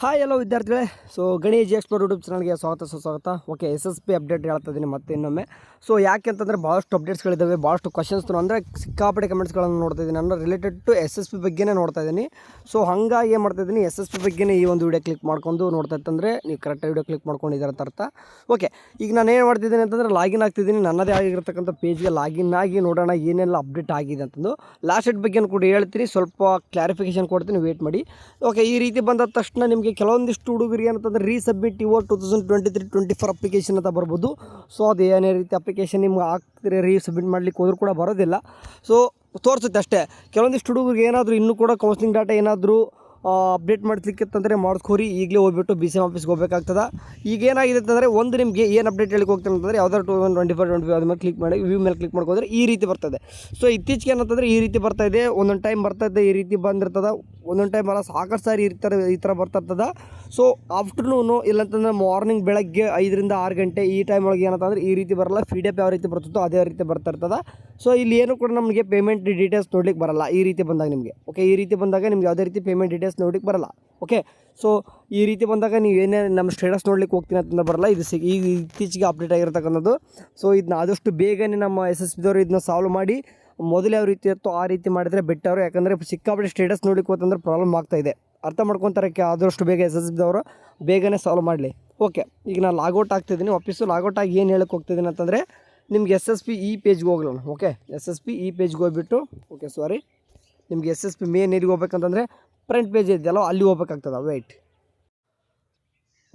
Hi ಎಲ್ಲೋ ವಿದ್ಯಾರ್ಥಿಗಳೇ. So Ganesh explore YouTube ಚಾನಲ್ಗೆ ಸುಸ್ವಾಗತ. ಓಕೆ, SSP ಅಪ್ಡೇಟ್ ಹೇಳ್ತಾ ಇದ್ದೀನಿ ಮತ್ತೆ ಇನ್ನೊಮ್ಮೆ. ಸೊ ಯಾಕೆ ಅಂತಂದರೆ ಭಾಳಷ್ಟು ಅಪ್ಡೇಟ್ಸ್ಗಳಿದ್ದಾವೆ, ಭಾಳಷ್ಟು ಕ್ವಶನ್ಸ್ ಅಂದರೆ ಸಿಕ್ಕಾಪಟ್ಟೆ ಕಮೆಂಟ್ಸ್ಗಳನ್ನು ನೋಡ್ತಾ ಇದ್ದೀನಿ. ನಾನು ರಿಲೇಟೆಡ್ ಟು SSP ಬಗ್ಗೆನೇ ನೋಡ್ತಾ ಇದ್ದೀನಿ. ಸೊ ಹಾಗಾಗಿ ಏನು ಮಾಡ್ತಾ ಇದ್ದೀನಿ, SSP ಬಗ್ಗೆನೇ ಈ ಒಂದು ವಿಡಿಯೋ ಕ್ಲಿಕ್ ಮಾಡ್ಕೊಂಡು ನೋಡ್ತಾ ಇತ್ತಂದರೆ ನೀವು ಕರೆಕ್ಟಾಗಿ ವಿಡಿಯೋ ಕ್ಲಿಕ್ ಮಾಡ್ಕೊಂಡಿದ್ದೀರ ಅಂತ ಅರ್ಥ. ಓಕೆ, ಈಗ ನಾನು ಏನು ಮಾಡ್ತಿದ್ದೀನಿ ಅಂತಂದರೆ ಲಾಗಿನ್ ಆಗ್ತಿದ್ದೀನಿ. ನನ್ನದೇ ಆಗಿರ್ತಕ್ಕಂಥ ಪೇಜ್ಗೆ ಲಾಗಿನ್ ಆಗಿ ನೋಡೋಣ ಏನೆಲ್ಲ ಅಪ್ಡೇಟ್ ಆಗಿದೆ ಅಂತಂದು. ಲಾಸ್ಟ್ ಡೇಟ್ ಬಗ್ಗೆ ಕೂಡ ಹೇಳ್ತೀನಿ, ಸ್ವಲ್ಪ ಕ್ಲಾರಿಫಿಕೇಷನ್ ಕೊಡ್ತೀನಿ, ವೇಟ್ ಮಾಡಿ. ಓಕೆ, ಈ ರೀತಿ ಬಂದ ತಕ್ಷಣ ನಿಮಗೆ ಕೆಲವೊಂದಿಷ್ಟು ಹುಡುಗರಿಗೆ ಏನಂತಂದರೆ ರೀಸಬ್ಮಿಟ್ ಯುವರ್ 2023-24 ಅಪ್ಲಿಕೇಶನ್ ಅಂತ ಬರ್ಬೋದು. ಸೊ ಅದು ಏನೇ ರೀತಿ ಅಪ್ಲಿಕೇಶನ್ ನಿಮ್ಗೆ ಆಗ್ತಿರಿ ರೀಸಬ್ಮಿಟ್ ಮಾಡಲಿಕ್ಕೆ ಹೋದ್ರೂ ಕೂಡ ಬರೋದಿಲ್ಲ. ಸೊ ತೋರಿಸುತ್ತೆ ಅಷ್ಟೇ. ಕೆಲವೊಂದಿಷ್ಟು ಹುಡುಗರಿಗೆ ಏನಾದರೂ ಇನ್ನೂ ಕೂಡ ಕೌನ್ಸಿಲಿಂಗ್ ಡಾಟಾ ಏನಾದರೂ ಅಪ್ಡೇಟ್ ಮಾಡಿಸ್ಲಿಕ್ಕಿತ್ತಂದರೆ ಮಾಡಿಸ್ಕೋರಿ. ಈಗಲೇ ಹೋಗ್ಬಿಟ್ಟು BCM ಆಫೀಸ್ಗೆ ಹೋಗಬೇಕಾಗ್ತದೆ. ಈಗ ಏನಾಗಿದೆ ಅಂತಂದರೆ ಒಂದು ನಿಮಗೆ ಏನು ಅಪ್ಡೇಟ್ ಹೇಳಿಕ್ಕೆ ಹೋಗ್ತೀನಿ ಅಂತಂದರೆ ಯಾವ್ದಾದ್ರು 2024-25 ಅದ್ರ ಮೇಲೆ ಕ್ಲಿಕ್ ಮಾಡಿ ವ್ಯೂ ಮೇಲೆ ಕ್ಲಿಕ್ ಮಾಡ್ಕೊಂಡ್ರೆ ಈ ರೀತಿ ಬರ್ತದೆ. ಸೊ ಇತ್ತೀಚೆಗೆ ಏನಂತಂದರೆ ಈ ರೀತಿ ಬರ್ತಾಯಿದೆ, ಒಂದೊಂದು ಟೈಮ್ ಬರ್ತಾಯಿದೆ ಈ ರೀತಿ ಬಂದಿರ್ತದೆ, ಒಂದೊಂದು ಟೈಮ್ ಅಲ್ಲ ಸಾಕಷ್ಟು ಸಾರಿ ಈ ಥರ ಬರ್ತಿರ್ತದೆ. ಸೊ ಆಫ್ಟರ್ನೂನು ಇಲ್ಲಂತಂದ್ರೆ ಮಾರ್ನಿಂಗ್ ಬೆಳಗ್ಗೆ 5ರಿಂದ 6 ಗಂಟೆ ಈ ಟೈಮ್ ಒಳಗೆ ಏನಂತಂದರೆ ಈ ರೀತಿ ಬರಲ್ಲ. ಫೀಡಪ್ ಯಾವ ರೀತಿ ಬರ್ತಿತ್ತೋ ಅದೇ ರೀತಿ ಬರ್ತಿರ್ತದೆ. ಸೊ ಇಲ್ಲಿ ಏನು ಕೂಡ ನಮಗೆ ಪೇಮೆಂಟ್ ಡೀಟೇಲ್ಸ್ ನೋಡ್ಲಿಕ್ಕೆ ಬರಲ್ಲ ಈ ರೀತಿ ಬಂದಾಗ ನಿಮಗೆ. ಓಕೆ, ಈ ರೀತಿ ಬಂದಾಗ ನಿಮ್ಗೆ ಯಾವುದೇ ರೀತಿ ಪೇಮೆಂಟ್ ಡೀಟೇಲ್ಸ್ ನೋಡ್ಲಿಕ್ಕೆ ಬರಲ್ಲ. ಓಕೆ, ಸೊ ಈ ರೀತಿ ಬಂದಾಗ ನೀವು ಏನೇ ನಮ್ಮ ಸ್ಟೇಟಸ್ ನೋಡ್ಲಿಕ್ಕೆ ಹೋಗ್ತೀನಿ ಅಂತಂದ್ರೆ ಬರಲ್ಲ. ಇದು ಈಗ ಇತ್ತೀಚೆಗೆ ಅಪ್ಡೇಟ್ ಆಗಿರ್ತಕ್ಕಂಥದ್ದು. ಸೊ ಇದನ್ನ ಆದಷ್ಟು ಬೇಗನೆ ನಮ್ಮ SSPದವರು ಇದನ್ನ ಸಾಲ್ವ್ ಮಾಡಿ ಮೊದಲು ಯಾವ ರೀತಿ ಇತ್ತೋ ಆ ರೀತಿ ಮಾಡಿದರೆ ಬೆಟ್ಟರು. ಯಾಕಂದರೆ ಸಿಕ್ಕಾಪಟ್ಟೆ ಸ್ಟೇಟಸ್ ನೋಡ್ಲಿಕ್ಕೆ ಹೋತಂದ್ರೆ ಪ್ರಾಬ್ಲಮ್ ಆಗ್ತಾಯಿದೆ. ಅರ್ಥ ಮಾಡ್ಕೊತಾರಕ್ಕೆ ಆದಷ್ಟು ಬೇಗ SSPದವರು ಬೇಗನೆ ಸಾಲ್ವ್ ಮಾಡಲಿ. ಓಕೆ, ಈಗ ನಾನು ಲಾಗೌಟ್ ಆಗ್ತಿದ್ದೀನಿ. ವಾಪಸ್ಸು ಲಾಗೌಟ್ ಆಗಿ ಏನು ಹೇಳಕ್ಕೆ ಹೋಗ್ತಿದ್ದೀನಿ ಅಂತಂದರೆ ನಿಮ್ಗೆ SSP ಈ ಪೇಜ್ಗೆ ಹೋಗ್ಲಣ. ಓಕೆ, SSP ಈ ಪೇಜ್ಗೆ ಹೋಗ್ಬಿಟ್ಟು ನಿಮಗೆ SSP ಮೇನ್ ಎಲ್ಲಿಗೆ ಹೋಗ್ಬೇಕಂತಂದರೆ ಫ್ರಂಟ್ ಪೇಜ್ ಇದೆಯಲ್ಲ ಅಲ್ಲಿ ಹೋಗ್ಬೇಕಾಗ್ತದೆ. ವೆಯ್ಟ್.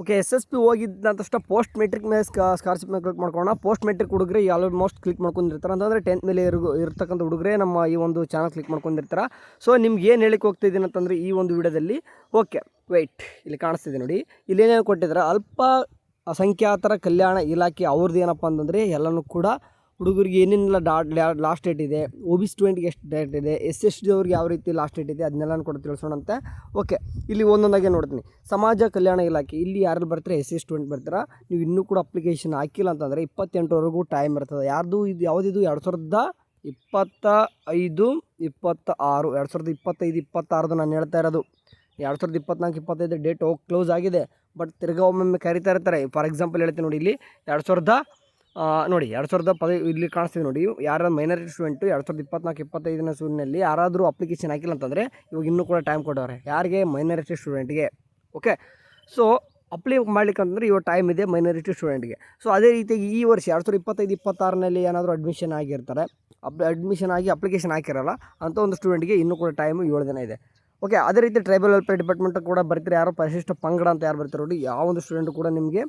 ಓಕೆ, SSP ಹೋಗಿದ್ದ ತಕ್ಷಣ ಪೋಸ್ಟ್ ಮೆಟ್ರಿಕ್ ಮೇಲೆ ಸ್ಕಾಲರ್ಶಿಪ್ ಮೇಲೆ ಕ್ಲಿಕ್ ಮಾಡ್ಕೊಳ್ಳೋಣ. ಪೋಸ್ಟ್ ಮೆಟ್ರಿಕ್ ಹುಡುಗರೆ ಆಲ್ಮೋಸ್ಟ್ ಕ್ಲಿಕ್ ಮಾಡ್ಕೊಂಡಿರ್ತಾರೆ. ಅಂತಂದರೆ 10th ಮೇಲೆ ಇರ್ತಕ್ಕಂಥ ಹುಡುಗರೆ ನಮ್ಮ ಈ ಒಂದು ಚಾನಲ್ ಕ್ಲಿಕ್ ಮಾಡ್ಕೊಂಡಿರ್ತಾರೆ. ಸೊ ನಿಮ್ಗೆ ಏನು ಹೇಳಿಕ್ಕೆ ಹೋಗ್ತಿದ್ದೀನಿ ಅಂತಂದರೆ ಈ ಒಂದು ವಿಡಿಯೋದಲ್ಲಿ. ಓಕೆ, ವೆಯ್ಟ್, ಇಲ್ಲಿ ಕಾಣಿಸ್ತಿದೆ ನೋಡಿ. ಇಲ್ಲೇನೇನು ಕೊಟ್ಟಿದ್ದಾರೆ, ಅಲ್ಪಸಂಖ್ಯಾತರ ಕಲ್ಯಾಣ ಇಲಾಖೆ ಅವ್ರದ್ದು ಏನಪ್ಪ ಅಂತಂದರೆ ಎಲ್ಲನೂ ಕೂಡ ಹುಡುಗರಿಗೆ ಏನೇನೆಲ್ಲ ಲಾಸ್ಟ್ ಡೇಟ್ ಇದೆ, OBC ಸ್ಟೂಡೆಂಟ್ಗೆ ಎಷ್ಟು ಡೇಟ್ ಇದೆ, SST ಅವ್ರಿಗೆ ಯಾವ ರೀತಿ ಲಾಸ್ಟ್ ಡೇಟ್ ಇದೆ ಅದನ್ನೆಲ್ಲ ಕೂಡ ತಿಳಿಸೋಣಂತೆ. ಓಕೆ, ಇಲ್ಲಿ ಒಂದೊಂದಾಗೆ ನೋಡ್ತೀನಿ. ಸಮಾಜ ಕಲ್ಯಾಣ ಇಲಾಖೆ ಇಲ್ಲಿ ಯಾರು ಬರ್ತಾರೆ, SC ಸ್ಟೂಡೆಂಟ್ ಬರ್ತಾರೆ. ನೀವು ಇನ್ನೂ ಕೂಡ ಅಪ್ಲಿಕೇಶನ್ ಹಾಕಿಲ್ಲ ಅಂತಂದರೆ 28ರವರೆಗೂ ಟೈಮ್ ಇರ್ತದೆ. ಯಾರ್ದು ಇದು ಯಾವುದಿದು 2025-26 2025-26 ನಾನು ಹೇಳ್ತಾ ಇರೋದು. 2024-25 ಡೇಟ್ ಕ್ಲೋಸ್ ಆಗಿದೆ. ಬಟ್ ತಿರ್ಗಾ ಒಮ್ಮೊಮ್ಮೆ ಕರಿತಾ ಇರ್ತಾರೆ. ಫಾರ್ ಎಕ್ಸಾಂಪಲ್ ಹೇಳ್ತೀನಿ ನೋಡಿ, ಇಲ್ಲಿ 2010 ಇಲ್ಲಿ ಕಾಣಿಸ್ತೀವಿ ನೋಡಿ. ಯಾರು ಮೈನಾರಿಟಿ ಸ್ಟೂಡೆಂಟು 2024-25 ಸೂರಿನಲ್ಲಿ ಯಾರಾದರೂ ಅಪ್ಲಿಕೇಶನ್ ಹಾಕಿಲ್ಲ ಅಂತಂದರೆ ಇವಾಗ ಇನ್ನೂ ಕೂಡ ಟೈಮ್ ಕೊಟ್ಟವ್ರೆ. ಯಾರಿಗೆ? ಮೈನಾರಿಟಿ ಸ್ಟೂಡೆಂಟ್ಗೆ. ಓಕೆ, ಸೊ ಅಪ್ಲೈ ಮಾಡ್ಲಿಕ್ಕೆ ಅಂತಂದರೆ ಇವಾಗ ಟೈಮ್ ಇದೆ ಮೈನಾರಿಟಿ ಸ್ಟೂಡೆಂಟ್ಗೆ. ಸೊ ಅದೇ ರೀತಿಯಾಗಿ ಈ ವರ್ಷ 2025-26ನಲ್ಲಿ ಏನಾದರೂ ಅಡ್ಮಿಷನ್ ಆಗಿರ್ತಾರೆ, ಅಡ್ಮಿಷನ್ ಆಗಿ ಅಪ್ಲಿಕೇಶನ್ ಹಾಕಿರಲ್ಲ ಅಂಥ ಒಂದು ಸ್ಟೂಡೆಂಟ್ಗೆ ಇನ್ನೂ ಕೂಡ ಟೈಮು 7 ದಿನ ಇದೆ. ಓಕೆ, ಅದೇ ರೀತಿ ಟ್ರೈಬಲ್ ವೆಲ್ಫೇರ್ ಡಿಪಾರ್ಟ್ಮೆಂಟ್ ಕೂಡ ಬರ್ತಾರೆ. ಯಾರೋ ಪರಿಶಿಷ್ಟ ಪಂಗಡ ಅಂತ ಯಾರು ಬರ್ತಾರೆ ನೋಡಿ, ಯಾವ ಒಂದು ಸ್ಟೂಡೆಂಟು ಕೂಡ ನಿಮಗೆ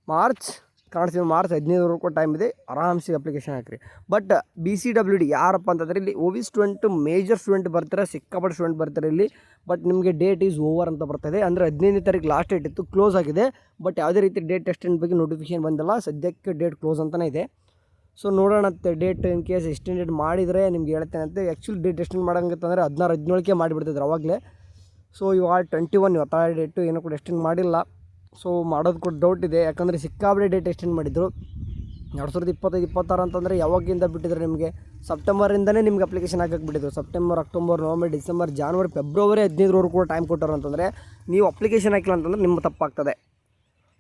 ಮಾರ್ಚ್ 15 ಟೈಮ್ ಇದೆ. ಆರಾಮ್ಸೆ ಅಪ್ಲಿಕೇಶನ್ ಹಾಕಿರಿ. ಬಟ್ BCWD ಯಾರಪ್ಪ ಅಂತಂದರೆ ಇಲ್ಲಿ OBC ಸ್ಟೂಡೆಂಟ್ ಮೇಜರ್ ಸ್ಟೂಡೆಂಟ್ ಬರ್ತಾರೆ, ಸಿಕ್ಕಾಪಟ್ಟೆ ಸ್ಟೂಡೆಂಟ್ ಬರ್ತಾರೆ ಇಲ್ಲಿ. ಬಟ್ ನಿಮಗೆ ಡೇಟ್ ಈಸ್ ಓವರ್ ಅಂತ ಬರ್ತದೆ. ಅಂದರೆ 15ನೇ ತಾರೀಕು ಲಾಸ್ಟ್ ಡೇಟ್ ಇತ್ತು, ಕ್ಲೋಸ್ ಆಗಿದೆ. ಬಟ್ ಯಾವುದೇ ರೀತಿ ಡೇಟ್ ಎಕ್ಸ್ಟೆಂಡ್ ಬಗ್ಗೆ ನೋಟಿಫಿಕೇಶನ್ ಬಂದಿಲ್ಲ. ಸದ್ಯಕ್ಕೆ ಡೇಟ್ ಕ್ಲೋಸ್ ಅಂತಲೇ ಇದೆ. ಸೊ ನೋಡೋಣಂತೆ ಡೇಟ್ ಇನ್ ಕೇಸ್ ಎಕ್ಸ್ಟೆಂಡೆಡ್ ಮಾಡಿದರೆ ನಿಮ್ಗೆ ಹೇಳ್ತೇನೆ ಅಂತ. ಆ್ಯಕ್ಚುಲಿ ಡೇಟ್ ಎಕ್ಸ್ಟೆಂಡ್ ಮಾಡೋಂಗಂತಂದರೆ 16-17ಕ್ಕೆ ಮಾಡಿಬಿಡ್ತಿದ್ರು ಅವಾಗಲೇ. ಸೊ ಇವಾಗ 21 ಇವತ್ತು ಡೇಟು ಏನೂ ಕೂಡ ಎಕ್ಸ್ಟೆಂಡ್ ಮಾಡಿಲ್ಲ. ಸೊ ಮಾಡೋದು ಕೂಡ ಡೌಟ್ ಇದೆ. ಯಾಕಂದರೆ ಸಿಕ್ಕಾಪಟ್ಟೆ ಡೇಟ್ ಎಕ್ಸ್ಟೆಂಡ್ ಮಾಡಿದ್ರು. 2025-26 ಅಂತಂದರೆ ಯಾವಾಗಿಂದ ಬಿಟ್ಟಿದ್ರು ನಿಮಗೆ? ಸೆಪ್ಟೆಂಬರಿಂದನೇ ನಿಮ್ಗೆ ಅಪ್ಲಿಕೇಶನ್ ಹಾಕಕ್ಕೆ ಬಿಟ್ಟಿದ್ರು. September, October, November, December, January, February 15ರವರೆಗೂ ಕೂಡ ಟೈಮ್ ಕೊಟ್ಟರು ಅಂತಂದರೆ ನೀವು ಅಪ್ಲಿಕೇಶನ್ ಹಾಕಿಲ್ಲ ಅಂತಂದರೆ ನಿಮ್ಮ ತಪ್ಪಾಗ್ತದೆ.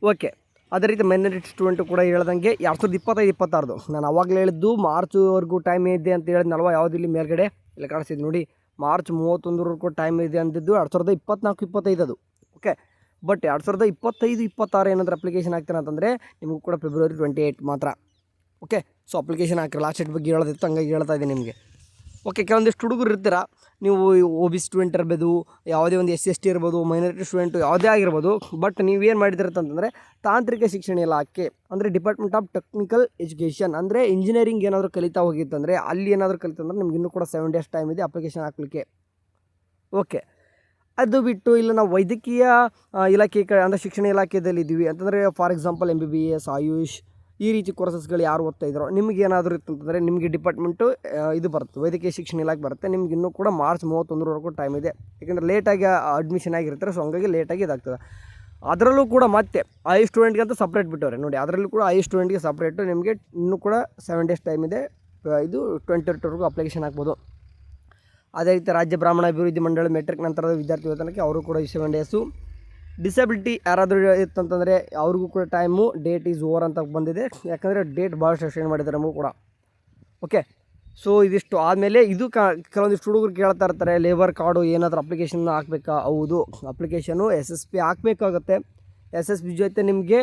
ಓಕೆ, ಅದೇ ರೀತಿ ಮೈನಾರಿಟಿ ಸ್ಟೂಡೆಂಟು ಕೂಡ ಹೇಳ್ದಂಗೆ 2025-26 ನಾನು ಅವಾಗಲೇ ಹೇಳಿದ್ದು ಮಾರ್ಚ್ವರೆಗೂ ಟೈಮ್ ಇದೆ ಅಂತ ಹೇಳಿದ್ನಲ್ವ. ಯಾವುದಿಲ್ಲಿ ಮೇಲ್ಗಡೆ ಇಲ್ಲಿ ಕಾಣಿಸ್ತಿದ್ದು ನೋಡಿ, ಮಾರ್ಚ್ 31ರವರೆಗೂ ಟೈಮ್ ಇದೆ ಅಂದಿದ್ದು 2024-25 ಅದು. ಓಕೆ, ಬಟ್ 2025-26 ಏನಾದರೂ ಅಪ್ಲಿಕೇಶನ್ ಹಾಕ್ತಾರೆ ಅಂತಂದರೆ ನಿಮಗೂ ಕೂಡ February 28 ಮಾತ್ರ. ಓಕೆ, ಸೊ ಅಪ್ಲಿಕೇಶನ್ ಹಾಕಿರಿ. ಲಾಸ್ಟ್ ಡೇಟ್ ಬಗ್ಗೆ ಹೇಳೋದಿತ್ತು, ಹಂಗಾಗಿ ಹೇಳ್ತಾ ಇದ್ದೀನಿ ನಿಮಗೆ. ಓಕೆ, ಕೆಲವೊಂದಿಷ್ಟು ಹುಡುಗರು ಇರ್ತೀರ, ನೀವು OBC ಸ್ಟೂಡೆಂಟ್ ಇರ್ಬೋದು, ಯಾವುದೇ ಒಂದು SC ಇರ್ಬೋದು, ಮೈನಾರಿಟಿ ಸ್ಟೂಡೆಂಟು ಯಾವುದೇ ಆಗಿರ್ಬೋದು. ಬಟ್ ನೀವೇನು ಮಾಡಿದಿರಂತಂದರೆ ತಾಂತ್ರಿಕ ಶಿಕ್ಷಣ ಇಲಾಖೆ ಅಂದರೆ ಡಿಪಾರ್ಟ್ಮೆಂಟ್ ಆಫ್ ಟೆಕ್ನಿಕಲ್ ಎಜುಕೇಷನ್ ಅಂದರೆ ಇಂಜಿನಿಯರಿಂಗ್ ಏನಾದರೂ ಕಲಿತಾ ಹೋಗಿತ್ತಂದರೆ ಅಲ್ಲಿ ಏನಾದರೂ ಕಲಿತಂದ್ರೆ ನಿಮ್ಗೆ ಇನ್ನೂ ಕೂಡ 7 ಡೇಸ್ ಟೈಮ್ ಇದೆ ಅಪ್ಲಿಕೇಶನ್ ಹಾಕಲಿಕ್ಕೆ. ಓಕೆ, ಅದು ಬಿಟ್ಟು ಇಲ್ಲ ನಾವು ವೈದ್ಯಕೀಯ ಇಲಾಖೆ ಅಂದರೆ ಶಿಕ್ಷಣ ಇಲಾಖೆಯಲ್ಲಿ ಇದ್ದೀವಿ ಅಂತಂದರೆ ಫಾರ್ ಎಕ್ಸಾಂಪಲ್ MBBS, ಆಯುಷ್ ಈ ರೀತಿ ಕೋರ್ಸಸ್ಗಳು ಯಾರು ಓದ್ತಾ ಇದ್ದಾರೋ ನಿಮಗೆ ಏನಾದರೂ ಇತ್ತು ಅಂತಂದರೆ ನಿಮಗೆ ಡಿಪಾರ್ಟ್ಮೆಂಟು ಇದು ಬರುತ್ತೆ, ವೈದ್ಯಕೀಯ ಶಿಕ್ಷಣ ಇಲಾಖೆ ಬರುತ್ತೆ. ನಿಮ್ಗೆ ಇನ್ನೂ ಕೂಡ ಮಾರ್ಚ್ 31ರವರೆಗೂ ಟೈಮ್ ಇದೆ. ಯಾಕೆಂದರೆ ಲೇಟಾಗಿ ಅಡ್ಮಿಷನ್ ಆಗಿರ್ತಾರೆ. ಸೊ ಹಂಗಾಗಿ ಲೇಟಾಗಿ ಇದಾಗ್ತದೆ. ಅದರಲ್ಲೂ ಕೂಡ ಮತ್ತೆ ಆಯುಷ್ ಸ್ಟೂಡೆಂಟ್ಗೆ ಅಂತ ಸಪ್ರೇಟ್ ಬಿಟ್ಟವ್ರೆ ನೋಡಿ. ಅದರಲ್ಲೂ ಕೂಡ ಆಯುಷ್ ಸ್ಟೂಡೆಂಟ್ಗೆ ಸಪ್ರೇಟು ನಿಮಗೆ ಇನ್ನೂ ಕೂಡ 7 ಡೇಸ್ ಟೈಮ್ ಇದೆ. ಇದು 28ರವರೆಗೂ ಅಪ್ಲಿಕೇಶನ್ ಹಾಕ್ಬೋದು. ಅದೇ ರೀತಿ ರಾಜ್ಯ ಬ್ರಾಹ್ಮಣ ಅಭಿವೃದ್ಧಿ ಮಂಡಳಿ ಮೆಟ್ರಿಕ್ ನಂತರದ ವಿದ್ಯಾರ್ಥಿ ವೇತನಕ್ಕೆ ಅವರು ಕೂಡ 7 ಡೇಸು. ಡಿಸಬಿಲಿಟಿ ಯಾರಾದರೂ ಇತ್ತಂತಂದರೆ ಅವ್ರಿಗೂ ಕೂಡ ಟೈಮು ಡೇಟ್ ಈಸ್ ಓವರ್ ಅಂತ ಬಂದಿದೆ, ಯಾಕಂದರೆ ಡೇಟ್ ಭಾಳಷ್ಟು ಎಕ್ಸ್ಟೆಂಡ್ ಮಾಡಿದ್ದಾರೆ ನಮಗೂ ಕೂಡ. ಓಕೆ, ಸೊ ಇದಿಷ್ಟು ಆದಮೇಲೆ ಇದು ಕೆಲವೊಂದಿಷ್ಟು ಹುಡುಗರು ಕೇಳ್ತಾ ಇರ್ತಾರೆ, ಲೇಬರ್ ಕಾರ್ಡು ಏನಾದರೂ ಅಪ್ಲಿಕೇಶನ್ ಹಾಕಬೇಕಾ? ಹೌದು, ಅಪ್ಲಿಕೇಶನು SSP ಹಾಕಬೇಕಾಗುತ್ತೆ. SSP ಜೊತೆ ನಿಮಗೆ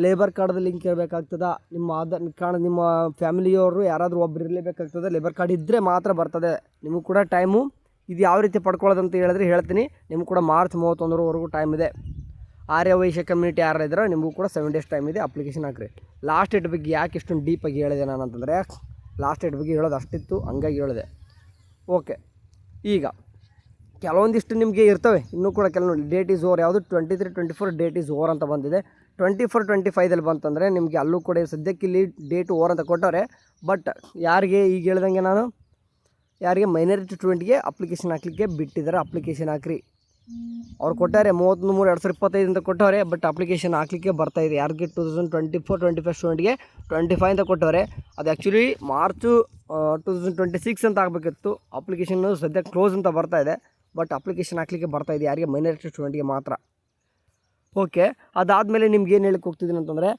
ಲೇಬರ್ ಕಾರ್ಡ್ದು ಲಿಂಕ್ ಇರಬೇಕಾಗ್ತದೆ. ನಿಮ್ಮ ಆಧಾರ್ ಕಾರ್ಡ್, ನಿಮ್ಮ ಫ್ಯಾಮಿಲಿಯವರು ಯಾರಾದರೂ ಒಬ್ರು ಇರಲೇಬೇಕಾಗ್ತದೆ. ಲೇಬರ್ ಕಾರ್ಡ್ ಇದ್ದರೆ ಮಾತ್ರ ಬರ್ತದೆ. ನಿಮಗೂ ಕೂಡ ಟೈಮು ಇದು ಯಾವ ರೀತಿ ಪಡ್ಕೊಳ್ಳೋದಂತ ಹೇಳಿದ್ರೆ ಹೇಳ್ತೀನಿ. ನಿಮಗೂ ಕೂಡ ಮಾರ್ಚ್ 31ವರೆಗೂ ಟೈಮ್ ಇದೆ. ಆರ್ಯ ವೈಶ್ಯ ಕಮ್ಯುನಿಟಿ ಯಾರು ಇದ್ದರೆ ನಿಮಗೂ ಕೂಡ 7 ಡೇಸ್ ಟೈಮ್ ಇದೆ, ಅಪ್ಲಿಕೇಶನ್ ಹಾಕಿರಿ. ಲಾಸ್ಟ್ ಡೇಟ್ ಬಗ್ಗೆ ಯಾಕೆ ಇಷ್ಟೊಂದು ಡೀಪಾಗಿ ಹೇಳಿದೆ ನಾನು ಅಂತಂದರೆ, ಲಾಸ್ಟ್ ಡೇಟ್ ಬಗ್ಗೆ ಹೇಳೋದು ಅಷ್ಟಿತ್ತು, ಹಂಗಾಗಿ ಹೇಳಿದೆ. ಓಕೆ, ಈಗ ಕೆಲವೊಂದಿಷ್ಟು ನಿಮಗೆ ಇರ್ತವೆ ಇನ್ನೂ ಕೂಡ ಕೆಲವೊಂದು ಡೇಟ್ ಈಸ್ ಓವರ್. ಯಾವುದು 23, 24 ಡೇಟ್ ಈಸ್ ಓವರ್ ಅಂತ ಬಂದಿದೆ. 24, 25ದಲ್ಲಿ ಬಂತಂದರೆ ನಿಮಗೆ ಅಲ್ಲೂ ಕೂಡ ಸದ್ಯಕ್ಕೆ ಇಲ್ಲಿ ಡೇಟ್ ಓವರ್ ಅಂತ ಕೊಟ್ಟವ್ರೆ. ಬಟ್ ಯಾರಿಗೆ ಈಗ ಹೇಳ್ದಂಗೆ ನಾನು ಯಾರಿಗೆ ಮೈನಾರಿಟಿ ಸ್ಟೂಡೆಂಟ್ಗೆ ಅಪ್ಲಿಕೇಶನ್ ಹಾಕಲಿಕ್ಕೆ ಬಿಟ್ಟಿದ್ದಾರೆ, ಅಪ್ಲಿಕೇಶನ್ ಹಾಕ್ರಿ. ಅವ್ರು ಕೊಟ್ಟಾರೆ 33/3/2025 ಅಂತ ಕೊಟ್ಟವ್ರೆ. ಬಟ್ ಅಪ್ಲಿಕೇಶನ್ ಹಾಕಲಿಕ್ಕೆ ಬರ್ತಾಯಿದೆ. ಯಾರಿಗೆ 2024, 25 ಸ್ಟೂಡೆಂಟ್ಗೆ 25 ಅಂತ ಕೊಟ್ಟವ್ರೆ. ಅದು ಆ್ಯಕ್ಚುಲಿ ಮಾರ್ಚು 2026 ಅಂತ ಆಗಬೇಕಿತ್ತು. ಅಪ್ಲಿಕೇಶನ್ನು ಸದ್ಯಕ್ಕೆ ಕ್ಲೋಸ್ ಅಂತ ಬರ್ತಾಯಿದೆ. ಬಟ್ ಅಪ್ಲಿಕೇಶನ್ ಹಾಕಲಿಕ್ಕೆ ಬರ್ತಾಯಿದೆ ಯಾರಿಗೆ ಮೈನಾರಿಟಿ ಸ್ಟೂಡೆಂಟ್ಗೆ ಮಾತ್ರ. ಓಕೆ, ಅದಾದಮೇಲೆ ನಿಮ್ಗೆ ಏನು ಹೇಳಕ್ಕೆ ಹೋಗ್ತಿದ್ದೀನಿ ಅಂತಂದರೆ,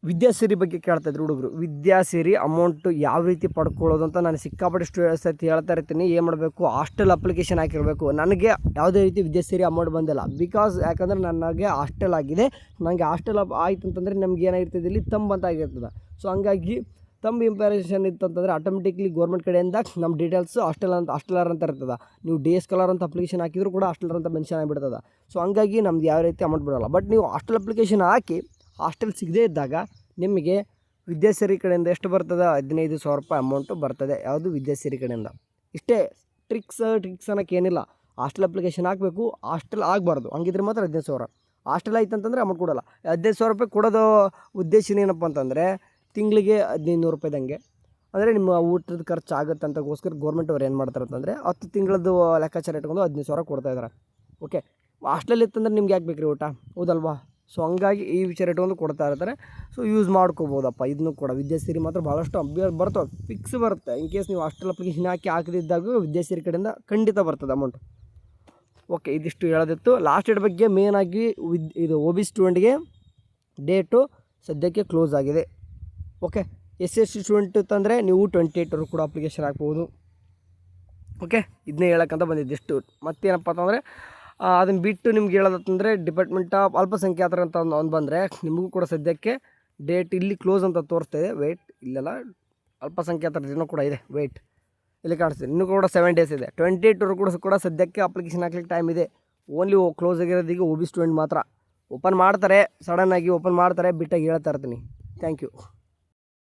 ವಿದ್ಯಾಸಿರಿ ಬಗ್ಗೆ ಕೇಳ್ತಾಯಿದ್ರು ಹುಡುಗರು. ವಿದ್ಯಾಸಿರಿ ಅಮೌಂಟು ಯಾವ ರೀತಿ ಪಡ್ಕೊಳ್ಳೋದು ಅಂತ ನಾನು ಸಿಕ್ಕಾಪಟ್ಟೆ ಸತಿ ಹೇಳ್ತಾ ಇರ್ತೀನಿ. ಏನು ಮಾಡಬೇಕು, ಹಾಸ್ಟೆಲ್ ಅಪ್ಲಿಕೇಶನ್ ಹಾಕಿರಬೇಕು. ನನಗೆ ಯಾವುದೇ ರೀತಿ ವಿದ್ಯಾಸಿರಿ ಅಮೌಂಟ್ ಬಂದಿಲ್ಲ. ಬಿಕಾಸ್ ಯಾಕಂದರೆ ನನಗೆ ಹಾಸ್ಟೆಲ್ ಆಗಿದೆ. ನನಗೆ ಹಾಸ್ಟೆಲ್ ಆಯ್ತು ಅಂತಂದರೆ ನಮ್ಗೆ ಏನಾಗಿರ್ತದೆ, ಇಲ್ಲಿ ತಂಬ್ ಅಂತ ಆಗಿರ್ತದೆ. ಸೊ ಹಂಗಾಗಿ ತಂಬ್ ಇಂಪ್ಯಾರೇಷನ್ ಇತ್ತಂತಂದರೆ ಆಟೋಮೆಟಿಕ್ಲಿ ಗೌರ್ಮೆಂಟ್ ಕಡೆಯಿಂದ ನಮ್ಮ ಡೀಟೇಲ್ಸು ಹಾಸ್ಟೆಲರ್ ಅಂತ ಇರ್ತದೆ. ನೀವು ಡೇ ಸ್ಕಾಲರ್ ಅಂತ ಅಪ್ಲಿಕೇಶನ್ ಹಾಕಿದ್ರು ಕೂಡ ಹಾಸ್ಟೆಲರ್ ಅಂತ ಮೆನ್ಷನ್ ಆಗಿಬಿಡ್ತದೆ. ಸೊ ಹಂಗಾಗಿ ನಮ್ದು ಯಾವ ರೀತಿ ಅಮೌಂಟ್ ಬರೋಲ್ಲ. ಬಟ್ ನೀವು ಹಾಸ್ಟೆಲ್ ಅಪ್ಲಿಕೇಶನ್ ಹಾಕಿ ಹಾಸ್ಟೆಲ್ ಸಿಗದೇ ಇದ್ದಾಗ ನಿಮಗೆ ವಿದ್ಯಾಸಿರಿ ಕಡೆಯಿಂದ ಎಷ್ಟು ಬರ್ತದೆ, 15,000 ರೂಪಾಯಿ ಅಮೌಂಟು ಬರ್ತದೆ. ಯಾವುದು ವಿದ್ಯಾಸಿರಿ ಕಡೆಯಿಂದ. ಇಷ್ಟೇ ಟ್ರಿಕ್ಸ್ ಅನ್ನೋಕ್ಕೆ ಏನಿಲ್ಲ. ಹಾಸ್ಟೆಲ್ ಅಪ್ಲಿಕೇಶನ್ ಹಾಕಬೇಕು, ಹಾಸ್ಟೆಲ್ ಆಗಬಾರ್ದು. ಹಂಗಿದ್ರೆ ಮಾತ್ರ 15,000. ಹಾಸ್ಟೆಲ್ ಆಯ್ತು ಅಂತಂದರೆ ಅಮೌಂಟ್ ಕೊಡೋಲ್ಲ. 15,000 ರೂಪಾಯಿ ಕೊಡೋದು ಉದ್ದೇಶ ಏನಪ್ಪ ಅಂತಂದರೆ, ತಿಂಗಳಿಗೆ 1,500 ರೂಪಾಯಿದಂಗೆ. ಅಂದರೆ ನಿಮ್ಮ ಊಟದ ಖರ್ಚು ಆಗುತ್ತೆ ಅಂತಗೋಸ್ಕರ ಗೌರ್ಮೆಂಟ್ ಅವ್ರು ಏನು ಮಾಡ್ತಾರೆ ಅಂತಂದರೆ 10 ತಿಂಗಳದ್ದು ಲೆಕ್ಕಾಚಾರ ಇಟ್ಕೊಂಡು 15,000 ಕೊಡ್ತಾಯಿದ್ದಾರೆ. ಓಕೆ, ಹಾಸ್ಟೆಲ್ ಇತ್ತಂದ್ರೆ ನಿಮ್ಗೆ ಯಾಕೆ ಬೇಕ್ರಿ ಊಟ, ಹೌದಲ್ವಾ? ಸೊ ಹಂಗಾಗಿ ಈ ವಿಚಾರ ಇಟ್ಕೊಂಡು ಕೊಡ್ತಾ ಇರ್ತಾರೆ. ಸೊ ಯೂಸ್ ಮಾಡ್ಕೋಬೋದಪ್ಪ. ಇದನ್ನು ಕೂಡ ವಿದ್ಯಾಸಿರಿ ಮಾತ್ರ ಭಾಳಷ್ಟು ಬರ್ತವೆ, ಫಿಕ್ಸ್ ಬರುತ್ತೆ. ಇನ್ ಕೇಸ್ ನೀವು ಹಾಸ್ಟೆಲ್ ಅಪ್ಲಿಕೇಶನ್ ಹಾಕಿದ್ದಾಗ ವಿದ್ಯಾಸಿರಿ ಕಡೆಯಿಂದ ಖಂಡಿತ ಬರ್ತದೆ ಅಮೌಂಟ್. ಓಕೆ, ಇದಿಷ್ಟು ಹೇಳೋದಿತ್ತು. ಲಾಸ್ಟ್ ಡೇಟ್ ಬಗ್ಗೆ ಮೇನಾಗಿ ಇದು OBC ಸ್ಟೂಡೆಂಟ್ಗೆ ಡೇಟು ಸದ್ಯಕ್ಕೆ ಕ್ಲೋಸ್ ಆಗಿದೆ. ಓಕೆ, SC ಸ್ಟೂಡೆಂಟ್ ಅಂತಂದರೆ ನೀವು 28 ಕೂಡ ಅಪ್ಲಿಕೇಶನ್ ಹಾಕ್ಬೋದು. ಓಕೆ, ಇದನ್ನೇ ಹೇಳೋಕ್ಕಂತ ಬಂದಿದ್ದಿಷ್ಟು. ಮತ್ತೇನಪ್ಪ ಅಂತಂದರೆ ಅದನ್ನು ಬಿಟ್ಟು ನಿಮ್ಗೆ ಹೇಳೋದಂತಂದರೆ ಡಿಪಾರ್ಟ್ಮೆಂಟ್ ಆಫ್ ಅಲ್ಪಸಂಖ್ಯಾತರ ಅಂತ ಒಂದು ಬಂದರೆ ನಿಮಗೂ ಕೂಡ ಸದ್ಯಕ್ಕೆ ಡೇಟ್ ಇಲ್ಲಿ ಕ್ಲೋಸ್ ಅಂತ ತೋರಿಸ್ತಾ ಇದೆ. ವೆಯ್ಟ್, ಇಲ್ಲೆಲ್ಲ ಅಲ್ಪಸಂಖ್ಯಾತರ ದಿನ ಕೂಡ ಇದೆ. ವೆಯ್ಟ್, ಇಲ್ಲಿ ಕಾಣಿಸ್ತಿದೆ. ಇನ್ನೂ ಕೂಡ 7 ಡೇಸ್ ಇದೆ. 28 ಕೂಡ ಸದ್ಯಕ್ಕೆ ಅಪ್ಲಿಕೇಶನ್ ಹಾಕ್ಲಿಕ್ಕೆ ಟೈಮ್ ಇದೆ. ಓನ್ಲಿ ಕ್ಲೋಸ್ ಆಗಿರೋದೀಗ OBC ಸ್ಟೂಡೆಂಟ್ ಮಾತ್ರ. ಓಪನ್ ಮಾಡ್ತಾರೆ, ಸಡನ್ನಾಗಿ ಓಪನ್ ಮಾಡ್ತಾರೆ, ಬಿಟ್ಟಾಗಿ ಹೇಳ್ತಾ ಇರ್ತೀನಿ. Thank you.